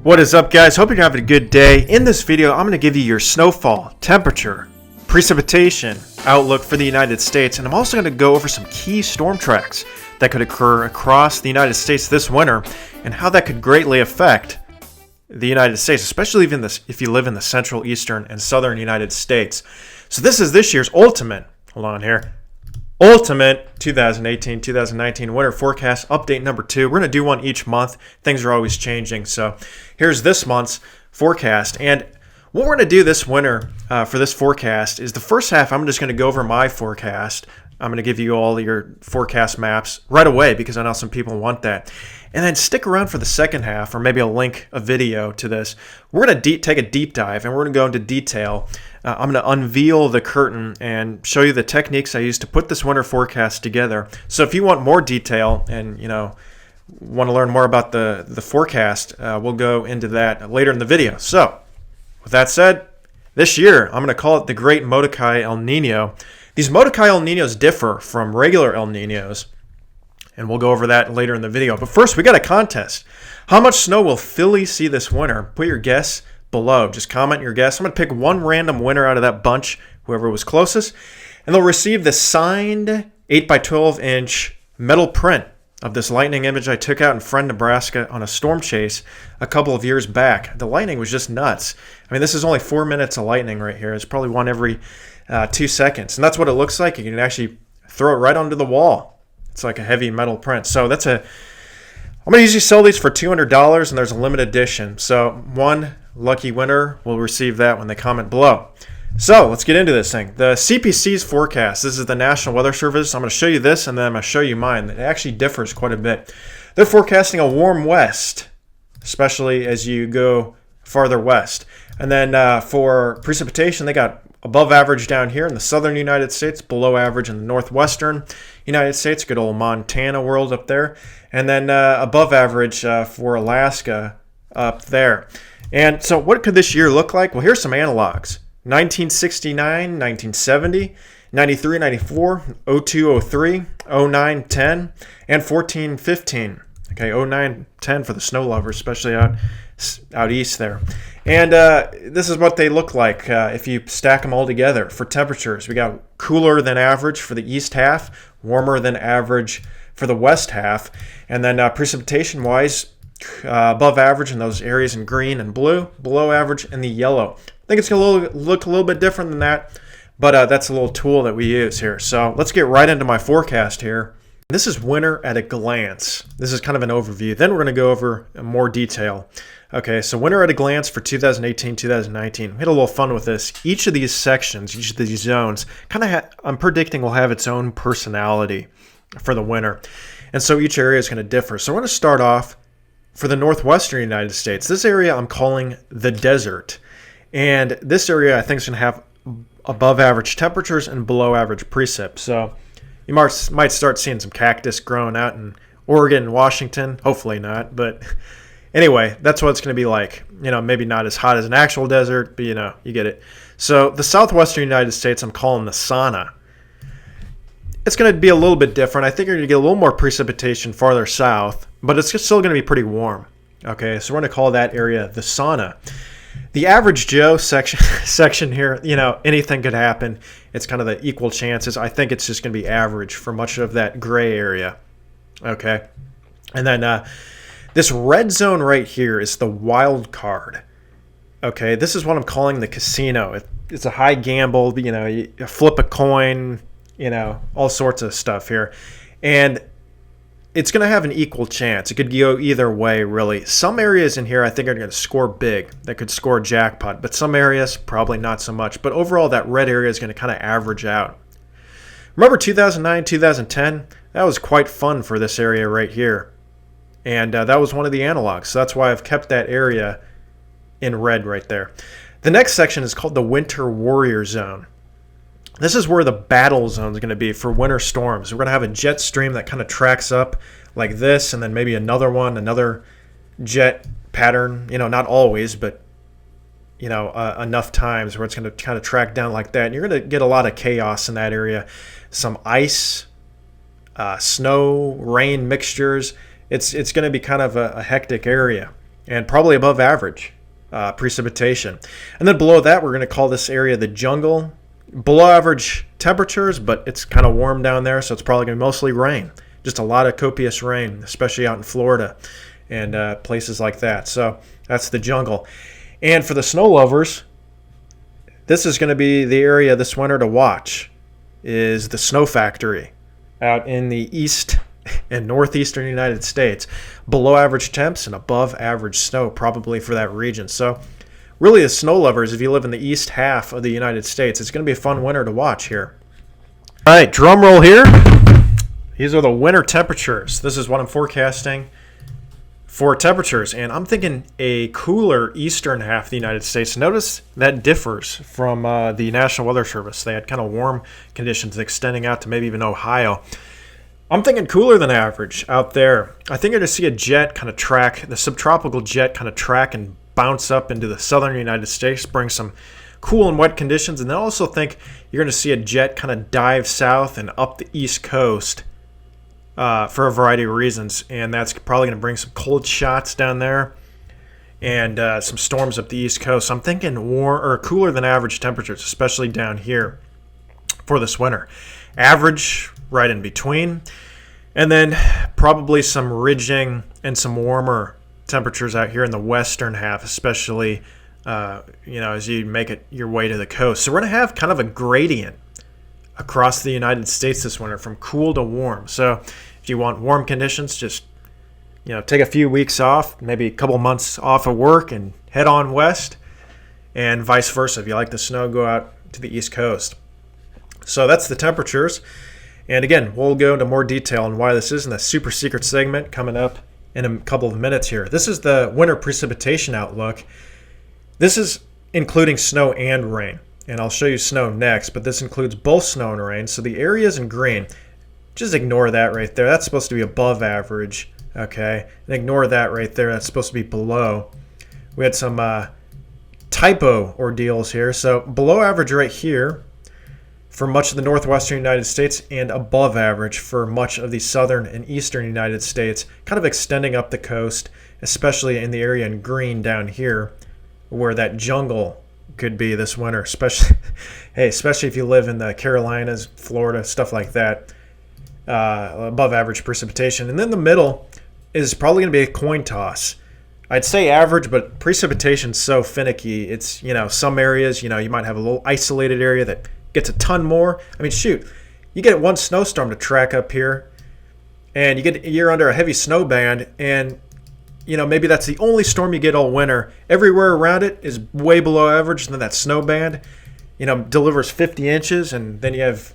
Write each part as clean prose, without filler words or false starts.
What is up, guys? Hope you're having a good day. In this video, I'm going to give you your snowfall, temperature, precipitation outlook for the United States, and I'm also going to go over some key storm tracks that could occur across the United States this winter and how that could greatly affect the United States, especially even if you live in the central, eastern, and southern United States. So this is this year's ultimate 2018-2019 winter forecast update number 2. We're going to do one each month. Things are always changing. So here's this month's forecast. And what we're going to do this winter for this forecast is the first half, I'm just going to go over my forecast. I'm going to give you all your forecast maps right away because I know some people want that. And then stick around for the second half, or maybe I'll link a video to this. We're going to take a deep dive, and we're going to go into detail. I'm going to unveil the curtain and show you the techniques I use to put this winter forecast together. So if you want more detail and want to learn more about the forecast, we'll go into that later in the video. So with that said, this year I'm going to call it the Great Mordecai El Nino. These Mordecai El Ninos differ from regular El Ninos, and we'll go over that later in the video. But first, we got a contest. How much snow will Philly see this winter? Put your guess below. Just comment your guess. I'm going to pick one random winner out of that bunch, whoever was closest, and they'll receive the signed 8x12-inch metal print of this lightning image I took out in Friend, Nebraska on a storm chase a couple of years back. The lightning was just nuts. I mean, this is only 4 minutes of lightning right here. It's probably one every 2 seconds. And that's what it looks like. You can actually throw it right onto the wall. It's like a heavy metal print. So I'm going to usually sell these for $200, and there's a limited edition. So one lucky winner will receive that when they comment below. So let's get into this thing. The CPC's forecast. This is the National Weather Service. I'm going to show you this, and then I'm going to show you mine. It actually differs quite a bit. They're forecasting a warm west, especially as you go farther west. And then for precipitation, they got above average down here in the southern United States, below average in the northwestern United States, good old Montana world up there, and then above average for Alaska up there. And so what could this year look like? Well, here's some analogues. 1969, 1970, 93, 94, 02, 03, 09, 10, and 14, 15. Okay, 09, 10 for the snow lovers, especially out east there. And this is what they look like if you stack them all together for temperatures. We got cooler than average for the east half, warmer than average for the west half, and then precipitation-wise, above average in those areas in green and blue, below average in the yellow. I think it's going to look a little bit different than that, but that's a little tool that we use here. So let's get right into my forecast here. This is winter at a glance. This is kind of an overview. Then we're going to go over more detail. Okay, so winter at a glance for 2018-2019. We had a little fun with this. Each of these sections, each of these zones, I'm predicting will have its own personality for the winter. And so each area is going to differ. So we're going to start off for the northwestern United States. This area I'm calling the desert. And this area I think is going to have above average temperatures and below average precip. So you might start seeing some cactus growing out in Oregon and Washington. Hopefully not. But anyway, that's what it's going to be like. Maybe not as hot as an actual desert, but you get it. So the southwestern United States I'm calling the sauna. It's going to be a little bit different. I think you're going to get a little more precipitation farther south, but it's still going to be pretty warm. Okay, so we're going to call that area the sauna. The average Joe section here, anything could happen. It's kind of the equal chances. I think it's just going to be average for much of that gray area. Okay, and then this red zone right here is the wild card. Okay, this is what I'm calling the casino. It's a high gamble. You flip a coin. All sorts of stuff here. And it's going to have an equal chance. It could go either way, really. Some areas in here I think are going to score big. That could score jackpot. But some areas, probably not so much. But overall, that red area is going to kind of average out. Remember 2009, 2010? That was quite fun for this area right here. And that was one of the analogs. So that's why I've kept that area in red right there. The next section is called the Winter Warrior Zone. This is where the battle zone is going to be for winter storms. We're going to have a jet stream that kind of tracks up like this, and then maybe another jet pattern. Not always, but enough times where it's going to kind of track down like that. And you're going to get a lot of chaos in that area. Some ice, snow, rain mixtures. It's going to be kind of a hectic area. and probably above average precipitation. And then below that, we're going to call this area the jungle. Below average temperatures, but it's kind of warm down there, so it's probably going to be mostly rain. Just a lot of copious rain, especially out in Florida and places like that. So that's the jungle. And for the snow lovers, this is going to be the area this winter to watch, is the snow factory out in the east and northeastern United States. Below average temps and above average snow probably for that region. So really, as snow lovers, if you live in the east half of the United States, it's going to be a fun winter to watch here. All right, drum roll here. These are the winter temperatures. This is what I'm forecasting for temperatures, and I'm thinking a cooler eastern half of the United States. Notice that differs from the National Weather Service. They had kind of warm conditions extending out to maybe even Ohio. I'm thinking cooler than average out there. I think you're going to see a jet kind of track, the subtropical jet kind of track and bounce up into the southern United States, bring some cool and wet conditions, and then I also think you're going to see a jet kind of dive south and up the East Coast for a variety of reasons, and that's probably going to bring some cold shots down there and some storms up the East Coast. So I'm thinking warm or cooler than average temperatures, especially down here for this winter. Average right in between, and then probably some ridging and some warmer temperatures out here in the western half, especially as you make it your way to the coast. So we're going to have kind of a gradient across the United States this winter from cool to warm. So if you want warm conditions, just take a few weeks off, maybe a couple months off of work and head on west, and vice versa. If you like the snow, go out to the East Coast. So that's the temperatures. And again, we'll go into more detail on why this is in the super secret segment coming up in a couple of minutes here. This is the winter precipitation outlook. This is including snow and rain, and I'll show you snow next, but this includes both snow and rain. So the areas in green, just ignore that right there. That's supposed to be above average, okay? And ignore that right there. That's supposed to be below. We had some typo ordeals here. So below average right here for much of the northwestern United States, and above average for much of the southern and eastern United States, kind of extending up the coast, especially in the area in green down here where that jungle could be this winter, especially if you live in the Carolinas, Florida, stuff like that. Above average precipitation. And then the middle is probably going to be a coin toss. I'd say average, but precipitation's so finicky. It's, some areas, you might have a little isolated area that gets a ton more. I mean, shoot, you get one snowstorm to track up here, and you're under a heavy snow band, and maybe that's the only storm you get all winter. Everywhere around it is way below average, and then that snow band, delivers 50 inches, and then you have,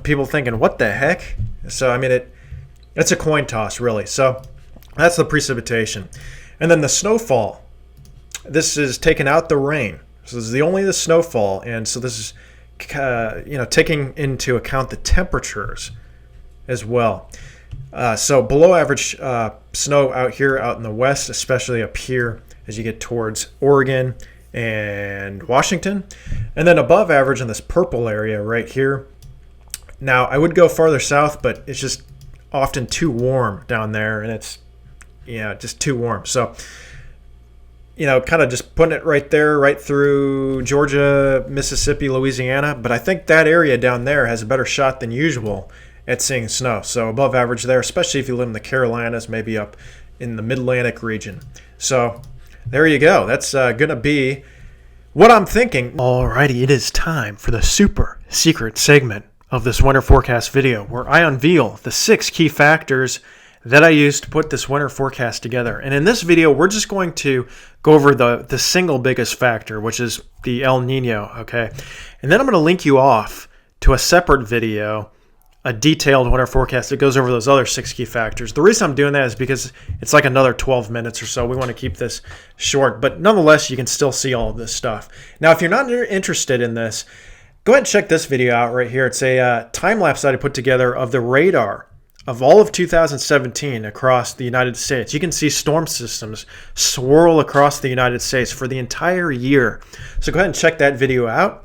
people thinking, what the heck? So, I mean, it's a coin toss, really. So that's the precipitation. And then the snowfall. This is taking out the rain. So this is only the snowfall, and so this is, taking into account the temperatures as well. So below average snow out here, out in the west, especially up here as you get towards Oregon and Washington. And then above average in this purple area right here. Now, I would go farther south, but it's just often too warm down there, and it's, just too warm. So, kind of just putting it right there, right through Georgia, Mississippi, Louisiana. But I think that area down there has a better shot than usual at seeing snow. So above average there, especially if you live in the Carolinas, maybe up in the Mid-Atlantic region. So there you go. That's going to be what I'm thinking. Alrighty, it is time for the super secret segment of this winter forecast video, where I unveil the 6 key factors that I used to put this winter forecast together. And in this video, we're just going to go over the single biggest factor, which is the El Nino, okay? And then I'm going to link you off to a separate video, a detailed winter forecast that goes over those other 6 key factors. The reason I'm doing that is because it's like another 12 minutes or so. We want to keep this short, but nonetheless, you can still see all of this stuff. Now, if you're not interested in this, go ahead and check this video out right here. It's a time-lapse that I put together of the radar of all of 2017 across the United States. You can see storm systems swirl across the United States for the entire year. So go ahead and check that video out.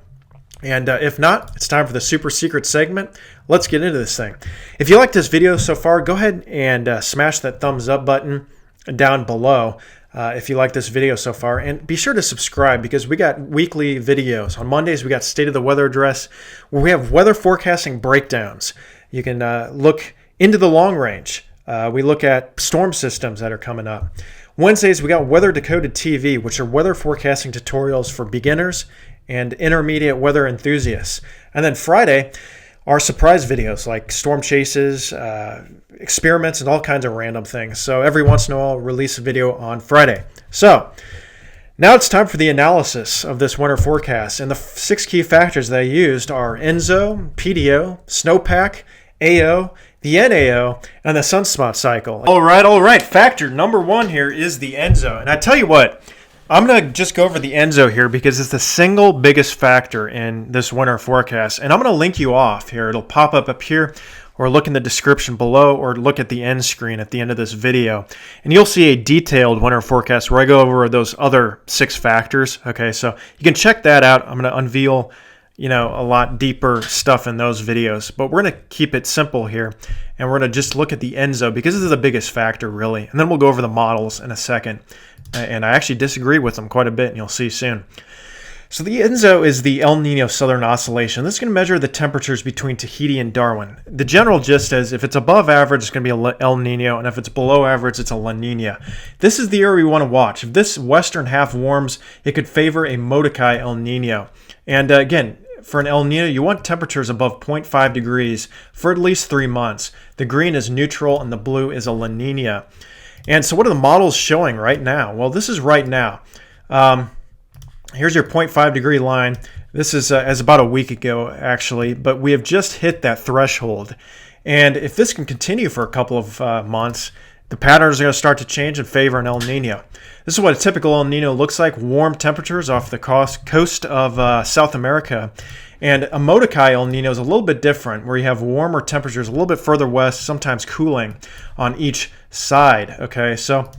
And if not, it's time for the super secret segment. Let's get into this thing. If you like this video so far, go ahead and smash that thumbs up button down below. if you like this video so far. And be sure to subscribe because we got weekly videos. On Mondays, we got State of the Weather Address, where we have weather forecasting breakdowns. You can look into the long range. We look at storm systems that are coming up. Wednesdays, we got Weather Decoded TV, which are weather forecasting tutorials for beginners and intermediate weather enthusiasts. And then Friday, our surprise videos like storm chases, experiments, and all kinds of random things. So every once in a while, I'll release a video on Friday. So now it's time for the analysis of this winter forecast. And the 6 key factors that I used are ENSO, PDO, snowpack, AO, the NAO, and the sunspot cycle. All right. Factor number 1 here is the ENSO. And I tell you what, I'm going to just go over the ENSO here because it's the single biggest factor in this winter forecast. And I'm going to link you off here. It'll pop up here, or look in the description below, or look at the end screen at the end of this video. And you'll see a detailed winter forecast where I go over those other 6 factors. Okay, so you can check that out. I'm going to unveil a lot deeper stuff in those videos, but we're going to keep it simple here, and we're going to just look at the ENSO because this is the biggest factor, really. And then we'll go over the models in a second, and I actually disagree with them quite a bit, and you'll see soon. So the ENSO is the El Nino Southern Oscillation. This is going to measure the temperatures between Tahiti and Darwin. The general gist is if it's above average, it's going to be a El Nino, and if it's below average, it's a La Nina. This is the area we want to watch. If this western half warms, it could favor a Molokai El Nino. And again, for an El Nino, you want temperatures above 0.5 degrees for at least 3 months. The green is neutral and the blue is a La Nina. And so what are the models showing right now? Well, this is right now. Here's your 0.5 degree line. This is as about a week ago, actually, but we have just hit that threshold. And if this can continue for a couple of months, the patterns are going to start to change in favor of an El Nino. This is what a typical El Nino looks like. Warm temperatures off the coast of South America. And a Molokai El Nino is a little bit different, where you have warmer temperatures a little bit further west, sometimes cooling on each side. Okay, so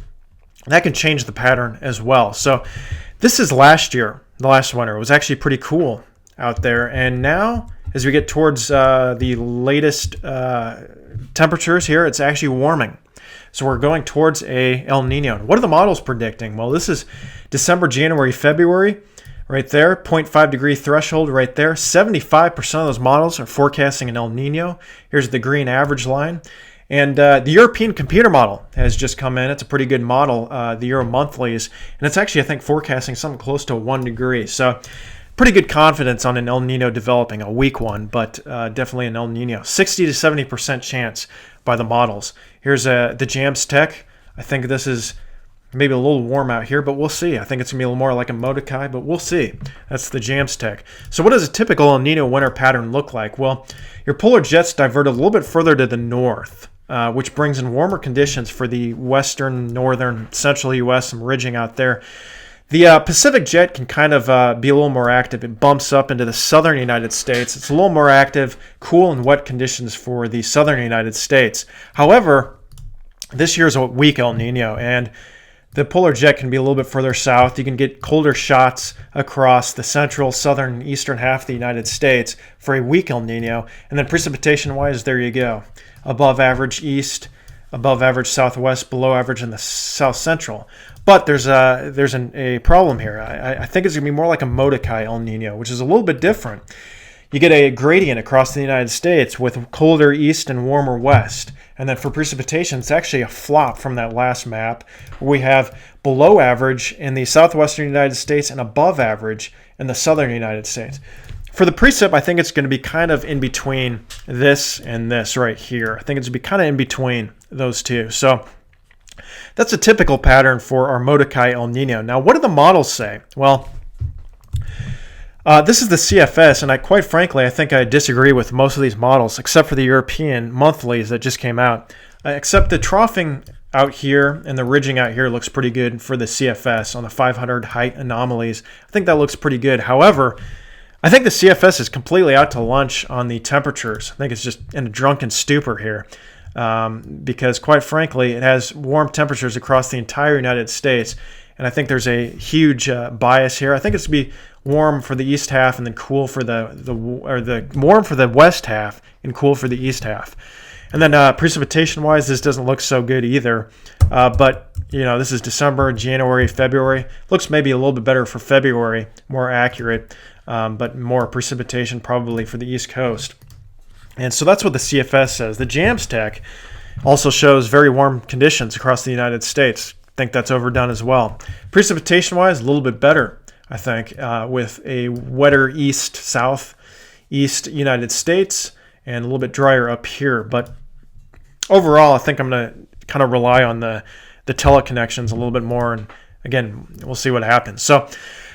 that can change the pattern as well. So this is last year, the last winter. It was actually pretty cool out there. And now, as we get towards the latest temperatures here, it's actually warming. So we're going towards a El Nino. What are the models predicting? Well, this is December, January, February, right there. 0.5 degree threshold right there. 75% of those models are forecasting an El Nino. Here's the green average line. And the European computer model has just come in. It's a pretty good model, the Euro monthlies. And it's actually, I think, forecasting something close to 1 degree. So pretty good confidence on an El Nino developing, a weak one, but definitely an El Nino. 60 to 70% chance by the models. Here's the JAMS Tech. I think this is maybe a little warm out here, but we'll see. I think it's going to be a little more like a Molokai, but we'll see. That's the JAMS Tech. So what does a typical El Nino winter pattern look like? Well, your polar jets divert a little bit further to the north, which brings in warmer conditions for the western, northern, central U.S., some ridging out there. The Pacific jet can kind of be a little more active. It bumps up into the southern United States. It's a little more active, cool and wet conditions for the southern United States. However, this year is a weak El Nino, and the polar jet can be a little bit further south. You can get colder shots across the central, southern, and eastern half of the United States for a weak El Nino. And then precipitation-wise, there you go. Above average east, above average southwest, below average in the south central. But there's a problem here. I think it's going to be more like a Molokai El Nino, which is a little bit different. You get a gradient across the United States with colder east and warmer west. And then for precipitation, it's actually a flop from that last map, where we have below average in the southwestern United States and above average in the southern United States. For the precip, I think it's going to be kind of in between this and this right here. I think it's going to be kind of in between those two. So that's a typical pattern for our Molokai El Nino. Now, what do the models say? Well, this is the CFS, and quite frankly, I think I disagree with most of these models, except for the European monthlies that just came out. Except the troughing out here and the ridging out here looks pretty good for the CFS on the 500 height anomalies. I think that looks pretty good. However, I think the CFS is completely out to lunch on the temperatures. I think it's just in a drunken stupor here. Because quite frankly, it has warm temperatures across the entire United States, and I think there's a huge bias here. I think it's going to be warm for the east half and then cool for the warm for the west half and cool for the east half. And then precipitation-wise, this doesn't look so good either. But this is December, January, February. Looks maybe a little bit better for February, more accurate, but more precipitation probably for the East Coast. And so that's what the CFS says. The JAMSTEC also shows very warm conditions across the United States. I think that's overdone as well. Precipitation-wise, a little bit better, I think, with a wetter southeast United States and a little bit drier up here. But overall, I think I'm going to kind of rely on the teleconnections a little bit more. And again, we'll see what happens. So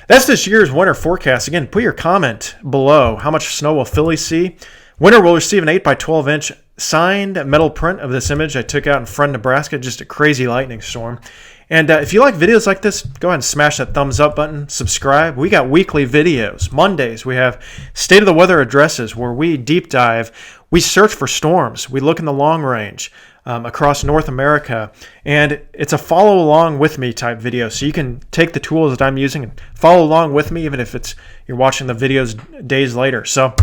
that's this year's winter forecast. Again, put your comment below. How much snow will Philly see? Winter will receive an 8 by 12 inch signed metal print of this image I took out in Friend, Nebraska. Just a crazy lightning storm. And if you like videos like this, go ahead and smash that thumbs up button. Subscribe. We got weekly videos. Mondays, we have State of the Weather Addresses where we deep dive. We search for storms. We look in the long range across North America. And it's a follow along with me type video. So you can take the tools that I'm using and follow along with me, even if you're watching the videos days later. So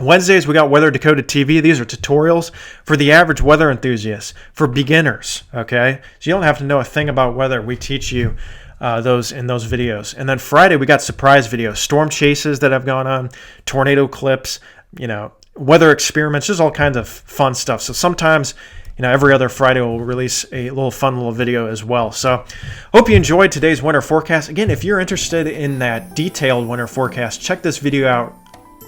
Wednesdays, we got Weather Decoded TV. These are tutorials for the average weather enthusiast, for beginners, okay? So you don't have to know a thing about weather. We teach you those in those videos. And then Friday, we got surprise videos, storm chases that have gone on, tornado clips, weather experiments, just all kinds of fun stuff. So sometimes, every other Friday we'll release a fun little video as well. So hope you enjoyed today's winter forecast. Again, if you're interested in that detailed winter forecast, check this video out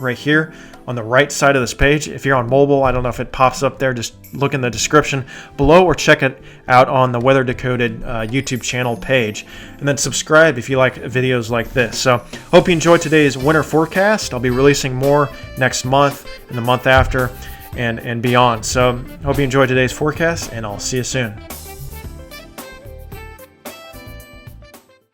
right here on the right side of this page. If you're on mobile, I don't know if it pops up there, just look in the description below or check it out on the Weather Decoded YouTube channel page. And then subscribe if you like videos like this. So hope you enjoyed today's winter forecast. I'll be releasing more next month and the month after and beyond. So hope you enjoyed today's forecast, and I'll see you soon.